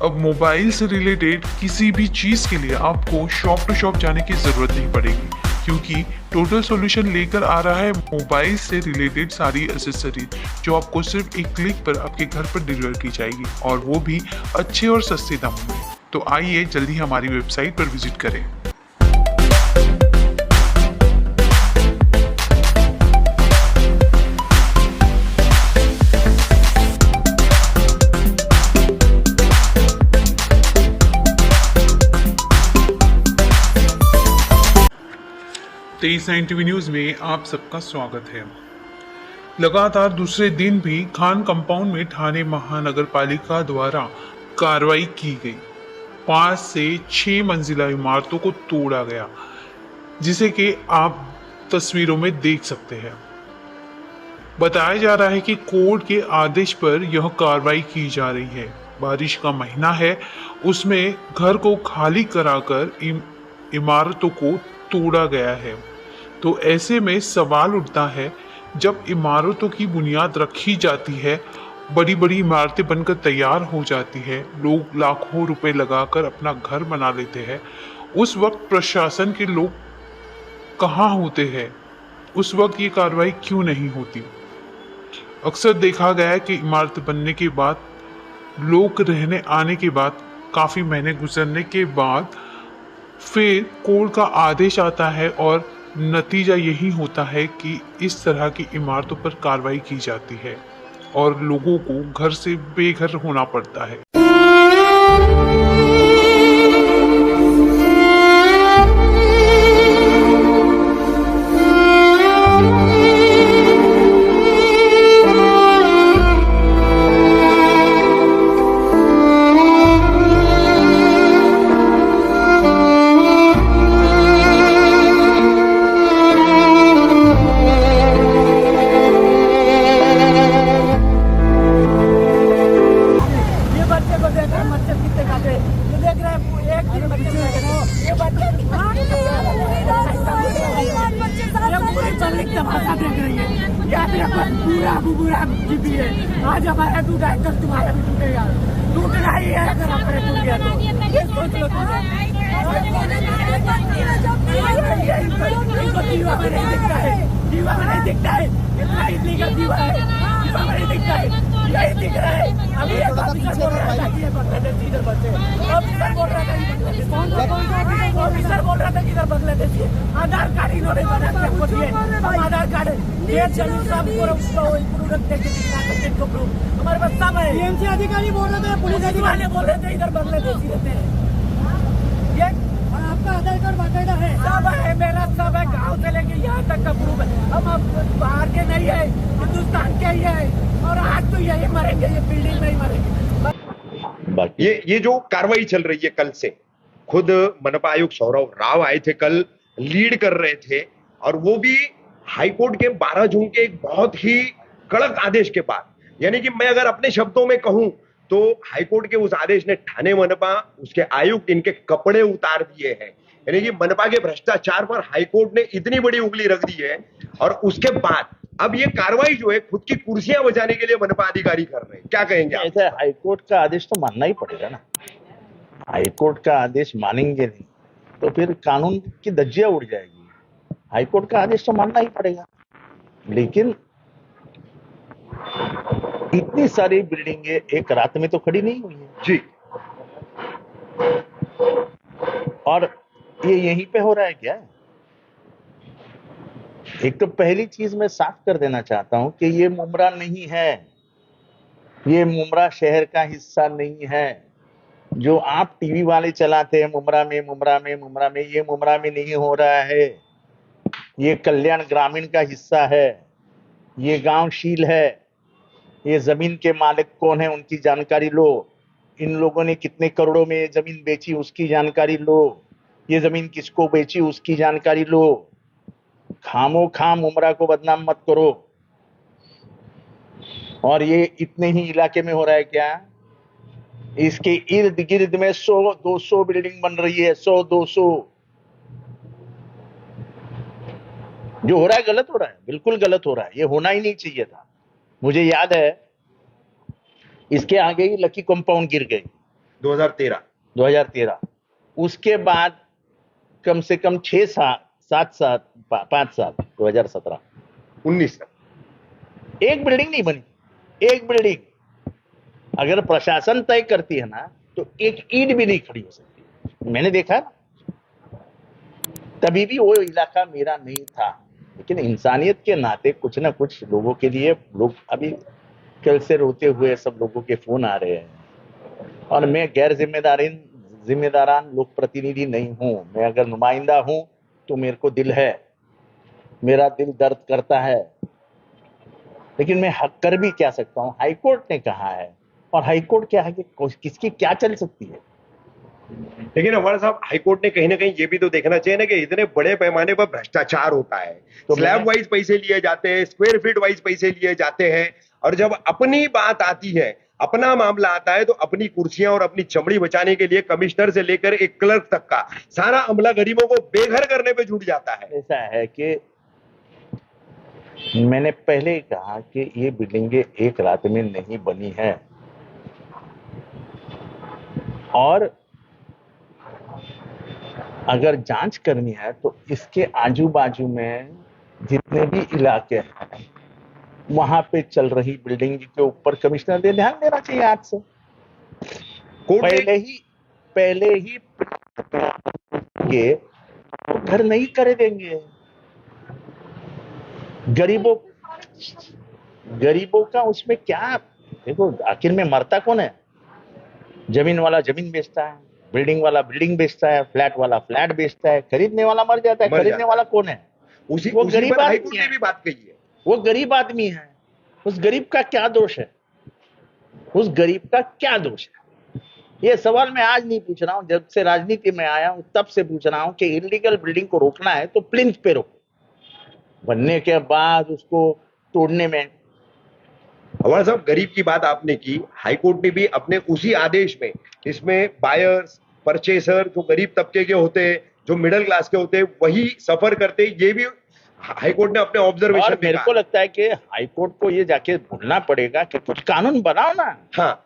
अब मोबाइल से रिलेटेड किसी भी चीज़ के लिए आपको शॉप टू शॉप जाने की ज़रूरत नहीं पड़ेगी, क्योंकि टोटल सॉल्यूशन लेकर आ रहा है मोबाइल से रिलेटेड सारी एसेसरीज जो आपको सिर्फ एक क्लिक पर आपके घर पर डिलीवर की जाएगी, और वो भी अच्छे और सस्ते दामों में। तो आइए जल्दी हमारी वेबसाइट पर विजिट करें। तेईस 9 टीवी न्यूज़ में आप सबका स्वागत है। लगातार दूसरे दिन भी खान कंपाउंड में ठाणे महानगर पालिका द्वारा कार्रवाई की गई। 5 से 6 मंजिला इमारतों को तोड़ा गया, जिसे कि आप तस्वीरों में देख सकते हैं। बताया जा रहा है कि कोर्ट के आदेश पर यह कार्रवाई की जा रही है। बारिश का महीना है, उसमें घर को खाली कराकर इमारतों को तोड़ा गया है। तो ऐसे में सवाल उठता है, जब इमारतों की बुनियाद रखी जाती है, बड़ी बड़ी इमारतें बनकर तैयार हो जाती है, लोग लाखों रुपए लगाकर अपना घर बना लेते हैं, उस वक्त प्रशासन के लोग कहाँ होते हैं? उस वक्त ये कार्रवाई क्यों नहीं होती? अक्सर देखा गया है कि इमारत बनने के बाद, लोग रहने आने के बाद, काफ़ी महीने गुजरने के बाद फिर कोर्ट का आदेश आता है और नतीजा यही होता है कि इस तरह की इमारतों पर कार्रवाई की जाती है और लोगों को घर से बेघर होना पड़ता है। आज हमारा टूटा है, कल तुम्हारा भी टूटेगा। टूटना ही है, अगर हमारे टूट गया तो ये सोच लो। दीवा में नहीं दिखता है, दीवा में नहीं दिखता है, इतना इलीगल दीवा है, दीवा में नहीं दिखता है, यही दिख रहा है। अभी एक ऑफिसर बोल रहा था कि ये बांग्लादेशी इधर बचे, ऑफिसर बोल रहा था कि इधर बांग्लादेशी आधार कार्ड इन्होंने बना के हमको दिए। हम आधार कार्ड ये चलो सब प्रूफ देख के दिखा सकते हैं, प्रूफ हमारे पास सब है। एमसी अधिकारी बोल रहे थे, पुलिस अधिकारी बोल रहे थे इधर बांग्लादेशी रहते हैं। ये आपका आधार कार्ड बाकायदा है, सब है, मेरा सब है, गाँव से लेके यहाँ तक का प्रूफ है। हम अब बाहर के नहीं है, हिंदुस्तान के ही है, और आज तो यही मरेंगे, ये बिल्डिंग में ही मरेंगे। ये जो कार्रवाई चल रही है, कल से खुद मनपा आयुक्त सौरभ राव आए थे, कल लीड कर रहे थे, और वो भी हाईकोर्ट के 12 जून के एक बहुत ही कड़क आदेश के बाद। यानी कि मैं अगर अपने शब्दों में कहूं तो हाईकोर्ट के उस आदेश ने ठाणे मनपा, उसके आयुक्त, इनके कपड़े उतार दिए हैं। यानी कि मनपा के भ्रष्टाचार पर हाईकोर्ट ने इतनी बड़ी उंगली रख दी है, और उसके बाद अब ये कार्रवाई जो है खुद की कुर्सियां बचाने के लिए मनपा अधिकारी कर रहे हैं। क्या कहेंगे आप? ऐसा हाईकोर्ट का आदेश तो मानना ही पड़ेगा ना। हाईकोर्ट का आदेश मानेंगे नहीं तो फिर कानून की धज्जियां उड़ जाएगी। हाईकोर्ट का आदेश तो मानना ही पड़ेगा, लेकिन इतनी सारी बिल्डिंगें एक रात में तो खड़ी नहीं हुई है जी, और ये यहीं पे हो रहा है क्या? एक तो पहली चीज मैं साफ कर देना चाहता हूं कि ये मुमरा नहीं है, ये मुमरा शहर का हिस्सा नहीं है। जो आप टीवी वाले चलाते हैं मुमरा में, ये मुमरा में नहीं हो रहा है। ये कल्याण ग्रामीण का हिस्सा है, ये गांव शील है। ये जमीन के मालिक कौन है उनकी जानकारी लो, इन लोगों ने कितने करोड़ों में जमीन बेची उसकी जानकारी लो, ये जमीन किसको बेची उसकी जानकारी लो। खामोखाम उमरा को बदनाम मत करो। और ये इतने ही इलाके में हो रहा है क्या? इसके इर्द गिर्द में 100-200 बिल्डिंग बन रही है, 100-200। जो हो रहा है गलत हो रहा है, बिल्कुल गलत हो रहा है, ये होना ही नहीं चाहिए था। मुझे याद है इसके आगे ही लकी कंपाउंड गिर गई, 2013। 2013। उसके बाद कम से कम 6 7 5 साल 2017 19 तक। एक बिल्डिंग नहीं बनी। एक बिल्डिंग अगर प्रशासन तय करती है ना तो एक ईंट भी नहीं खड़ी हो सकती। मैंने देखा ना, तभी भी वो इलाका मेरा नहीं था, लेकिन इंसानियत के नाते कुछ ना कुछ लोगों के लिए, लोग अभी कल से रोते हुए सब लोगों के फोन आ रहे हैं। और मैं गैर जिम्मेदारान लोक प्रतिनिधि नहीं हूं। मैं अगर नुमाइंदा हूं तो मेरे को दिल है, मेरा दिल दर्द करता है, लेकिन मैं हक कर भी क्या सकता हूं। हाईकोर्ट ने कहा है, और हाईकोर्ट क्या है कि किसकी क्या चल सकती है। लेकिन हमारे साहब, हाईकोर्ट ने कहीं ना कहीं ये भी तो देखना चाहिए ना कि इतने बड़े पैमाने पर भ्रष्टाचार होता है, तो स्लैब वाइज पैसे लिए जाते हैं, स्क्वायर फीट वाइज पैसे लिए जाते हैं, और जब अपनी बात आती है, अपना मामला आता है, तो अपनी कुर्सियां और अपनी चमड़ी बचाने के लिए कमिश्नर से लेकर एक क्लर्क तक का सारा अमला गरीबों को बेघर करने पे जुट जाता है। ऐसा है कि मैंने पहले ही कहा कि ये बिल्डिंगें एक रात में नहीं बनी है, और अगर जांच करनी है तो इसके आजू बाजू में जितने भी इलाके हैं वहां पे चल रही बिल्डिंग के ऊपर कमिश्नर ने ध्यान देना चाहिए। आज से कोर्ट ने पहले ही ये तो घर नहीं करे देंगे। गरीबों का उसमें क्या, देखो आखिर में मरता कौन है? जमीन वाला जमीन बेचता है, बिल्डिंग वाला बिल्डिंग बेचता है, फ्लैट वाला फ्लैट बेचता है, खरीदने वाला मर जाता है। खरीदने वाला कौन है? वो गरीब पर आदमी हाईकोर्ट ने है। भी बात कही है। वो गरीब आदमी है। उस गरीब का क्या दोष है? उस गरीब का क्या दोष है? ये सवाल मैं आज नहीं पूछ रहा हूं, जब से राजनीति में आया हूं तब से पूछ रहा हूं कि इलीगल बिल्डिंग को रोकना है तो प्लिंथ पे रोको, बनने के बाद उसको तोड़ने में। हमारा साहब, गरीब की बात आपने की, हाईकोर्ट ने भी अपने उसी आदेश में इसमें बायर्स, परचेसर, जो गरीब तबके के होते हैं, जो मिडिल क्लास के होते हैं, वही सफर करते हैं, ये भी हाईकोर्ट ने अपने ऑब्जर्वेशन और में मेरे कहा। को लगता है कि हाईकोर्ट को ये जाके बोलना पड़ेगा कि कुछ कानून बनाओ ना, हाँ,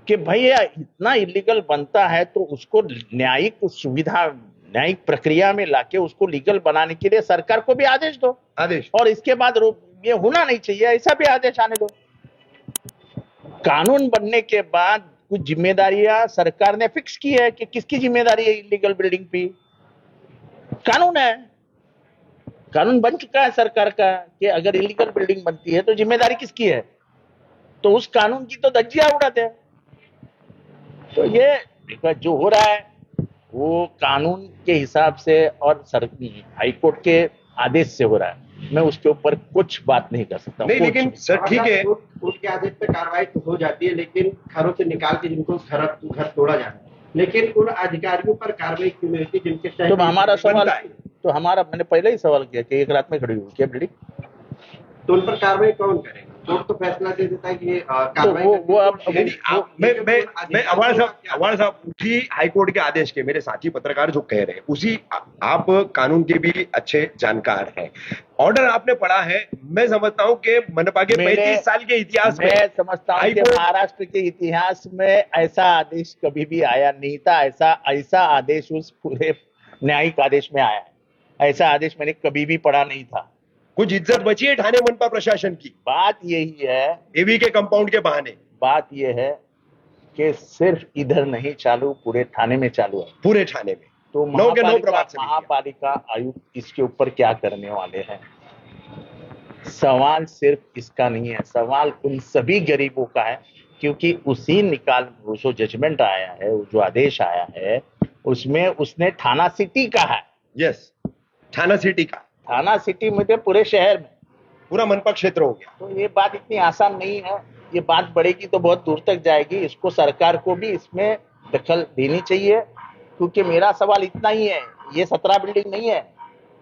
कि भैया इतना इलीगल बनता है तो उसको न्यायिक सुविधा, न्यायिक प्रक्रिया में लाके उसको लीगल बनाने के लिए सरकार को भी आदेश दो, आदेश। और इसके बाद ये होना नहीं चाहिए, ऐसा भी आदेश आने दो। कानून बनने के बाद कुछ जिम्मेदारियां सरकार ने फिक्स की है कि किसकी जिम्मेदारी है इलीगल बिल्डिंग पे। कानून है, कानून बन चुका है सरकार का कि अगर इलीगल बिल्डिंग बनती है तो जिम्मेदारी किसकी है, तो उस कानून की तो धज्जियां उड़ाते हैं। तो ये जो हो रहा है वो कानून के हिसाब से और हाईकोर्ट के आदेश से हो रहा है। मैं उसके ऊपर कुछ बात नहीं कर सकता। नहीं, लेकिन सर ठीक है, कोर्ट के आदेश पे कार्रवाई तो हो जाती है, लेकिन घरों से निकाल के जिनको घर तोड़ा जाता है, लेकिन उन अधिकारियों पर कार्रवाई क्यों नहीं होती जिनके तो हमारा सवाल, बनता है। तो हमारा मैंने पहले ही सवाल किया कि एक रात में खड़ी हुई क्या बिल्डिंग, तो उन पर कार्रवाई कौन करेगा? कोर्ट तो फैसला दे देता है कि ये कार्रवाई वो करनी है। अब यानी मैं हमारे साहब उसी हाईकोर्ट के आदेश के, मेरे साथी पत्रकार जो कह रहे हैं उसी, आप कानून के भी अच्छे जानकार हैं, ऑर्डर आपने पढ़ा है। मैं समझता हूं कि मनपा के 35 साल के इतिहास में, मैं समझता हूं कि महाराष्ट्र के इतिहास में ऐसा आदेश कभी भी आया नहीं था। ऐसा आदेश उस पूरे न्यायिक आदेश में आया है, ऐसा आदेश मैंने कभी भी पढ़ा नहीं था। कुछ इज्जत बची है ठाणे मनपा प्रशासन की बात यही है, एवी के कंपाउंड के बहाने। बात यह है कि सिर्फ इधर नहीं चालू, पूरे थाने में चालू है, पूरे ठाणे में। तो नौ के नौ प्रभाग से महापालिका आयुक्त इसके ऊपर क्या करने वाले हैं? सवाल सिर्फ इसका नहीं है, सवाल उन सभी गरीबों का है, क्योंकि उसी वो जो जजमेंट आया है, वो जो आदेश आया है, उसमें उसने थाना सिटी कहा है। यस, थाना सिटी का, थाना सिटी में पूरे शहर में पूरा मनपा क्षेत्र हो गया। तो ये बात इतनी आसान नहीं है, ये बात बढ़ेगी तो बहुत दूर तक जाएगी। इसको सरकार को भी इसमें दखल देनी चाहिए, क्योंकि मेरा सवाल इतना ही है, ये 17 बिल्डिंग नहीं है,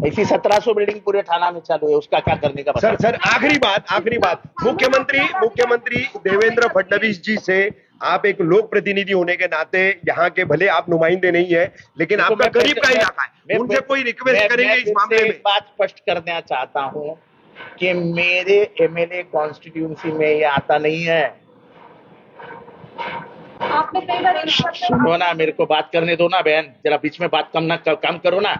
ऐसी 1700 बिल्डिंग पूरे थाना में चालू है, उसका क्या करने का? सर आखिरी बात, मुख्यमंत्री देवेंद्र फडणवीस जी से आप एक लोक प्रतिनिधि होने के नाते, यहाँ के भले आप नुमाइंदे नहीं है, लेकिन आपका करीब का इलाका है, उनसे कोई रिक्वेस्ट करेंगे इस मामले में? बात स्पष्ट करना चाहता हूं कि मेरे एमएलए कॉन्स्टिट्यूंसी में ये आता नहीं है। आपने कई बार एक सुनो ना, मेरे को बात करने दो ना बहन, जरा बीच में बात कम करो ना।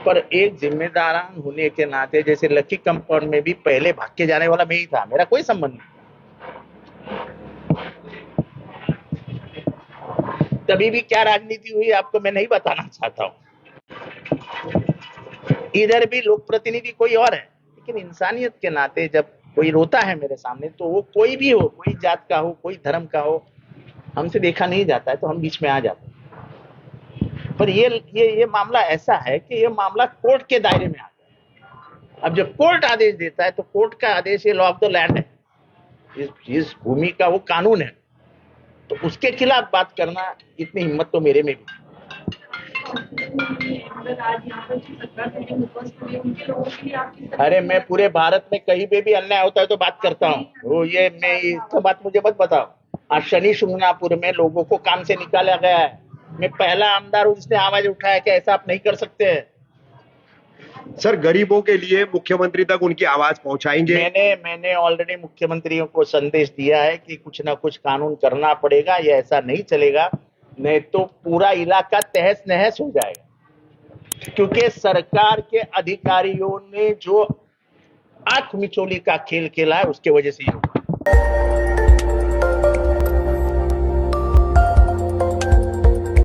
पर एक जिम्मेदार होने के नाते, जैसे लकी कंपाउंड में भी पहले भाग के जाने वाला मैं ही था, मेरा कोई संबंध नहीं। तभी भी क्या राजनीति हुई आपको मैं नहीं बताना चाहता हूं। इधर भी लोक प्रतिनिधि कोई और है, लेकिन इंसानियत के नाते जब कोई रोता है मेरे सामने, तो वो कोई भी हो, कोई जात का हो, कोई धर्म का हो, हमसे देखा नहीं जाता है तो हम बीच में आ जाते हैं। पर ये मामला ऐसा है कि ये मामला कोर्ट के दायरे में आ गया। अब जब कोर्ट आदेश देता है तो कोर्ट का आदेश ये लॉ ऑफ द लैंड है, इस भूमि का वो कानून है, तो उसके खिलाफ बात करना, इतनी हिम्मत तो मेरे में भी। अरे मैं पूरे भारत में कहीं पे भी अन्याय होता है तो बात करता हूँ, वो ये मैं इसका बात मुझे मत बताओ। आज शनि शिंगणापुर में लोगों को काम से निकाला गया है, मैं पहला आमदार हूँ जिसने आवाज उठाया कि ऐसा आप नहीं कर सकते हैं। सर, गरीबों के लिए मुख्यमंत्री तक उनकी आवाज पहुंचाएंगे? मैंने ऑलरेडी मुख्यमंत्रियों को संदेश दिया है कि कुछ ना कुछ कानून करना पड़ेगा, ये ऐसा नहीं चलेगा, नहीं तो पूरा इलाका तहस नहस हो जाएगा। क्योंकि सरकार के अधिकारियों ने जो आंख मिचौली का खेल खेला है, उसके वजह से ये हुआ।